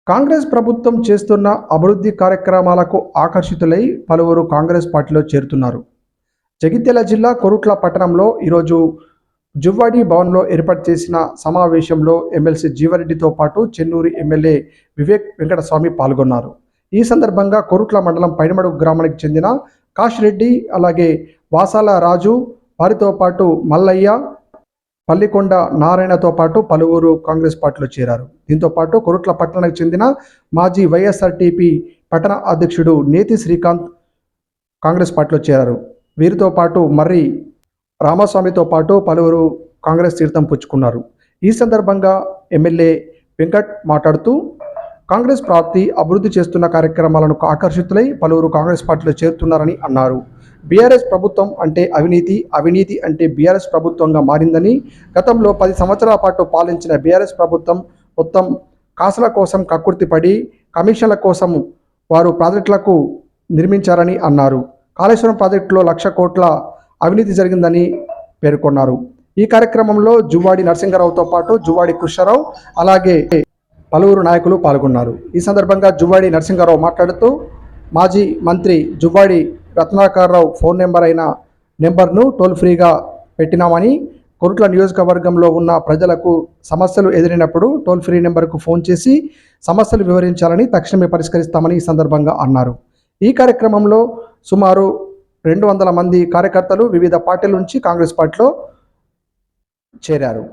కాంగ్రెస్ ప్రభుత్వం చేస్తున్న అభివృద్ధి కార్యక్రమాలకు ఆకర్షితులై పలువురు కాంగ్రెస్ పార్టీలో చేరుతున్నారు. జగిత్యాల జిల్లా కొరుట్ల పట్టణంలో ఈరోజు జువ్వాడి భవన్లో ఏర్పాటు చేసిన సమావేశంలో ఎమ్మెల్సీ జీవారెడ్డితో పాటు చెన్నూరు ఎమ్మెల్యే వివేక్ వెంకటస్వామి పాల్గొన్నారు. ఈ సందర్భంగా కొరుట్ల మండలం పైనమడుగు గ్రామానికి చెందిన కాశిరెడ్డి, అలాగే వాసాల రాజు, వారితో పాటు మల్లయ్య, పల్లికొండ నారాయణతో పాటు పలువురు కాంగ్రెస్ పార్టీలో చేరారు. దీంతో పాటు కొరుట్ల పట్టణానికి చెందిన మాజీ వైఎస్ఆర్టీపీ పట్టణ అధ్యక్షుడు నేతి శ్రీకాంత్ కాంగ్రెస్ పార్టీలో చేరారు. వీరితో పాటు మర్రి రామస్వామితో పాటు పలువురు కాంగ్రెస్ తీర్థం పుచ్చుకున్నారు. ఈ సందర్భంగా ఎమ్మెల్యే వెంకట్ మాట్లాడుతూ కాంగ్రెస్ పార్టీ అభివృద్ధి చేస్తున్న కార్యక్రమాలను ఆకర్షితులై పలువురు కాంగ్రెస్ పార్టీలో చేరుతున్నారని అన్నారు. బీఆర్ఎస్ ప్రభుత్వం అంటే అవినీతి, అవినీతి అంటే బీఆర్ఎస్ ప్రభుత్వంగా మారిందని, గతంలో 10 సంవత్సరాల పాటు పాలించిన బీఆర్ఎస్ ప్రభుత్వం మొత్తం కాసుల కోసం కక్కుర్తిపడి కమిషన్ల కోసం వారు ప్రాజెక్టులకు నిర్మించారని అన్నారు. కాళేశ్వరం ప్రాజెక్టులో 1,00,000 కోట్ల అవినీతి జరిగిందని పేర్కొన్నారు. ఈ కార్యక్రమంలో జువ్వాడి నరసింహారావుతో పాటు జువ్వాడి కృష్ణారావు, అలాగే పలువురు నాయకులు పాల్గొన్నారు. ఈ సందర్భంగా జువ్వాడి నరసింహారావు మాట్లాడుతూ మాజీ మంత్రి జువ్వాడి రత్నాకర్రావు ఫోన్ నెంబర్ను టోల్ ఫ్రీగా పెట్టినామని, కొరుట్ల నియోజకవర్గంలో ఉన్న ప్రజలకు సమస్యలు ఎదురైనప్పుడు టోల్ ఫ్రీ నెంబర్కు ఫోన్ చేసి సమస్యలు వివరించాలని, తక్షణమే పరిష్కరిస్తామని ఈ సందర్భంగా అన్నారు. ఈ కార్యక్రమంలో సుమారు 200 మంది కార్యకర్తలు వివిధ పార్టీల నుంచి కాంగ్రెస్ పార్టీలో చేరారు.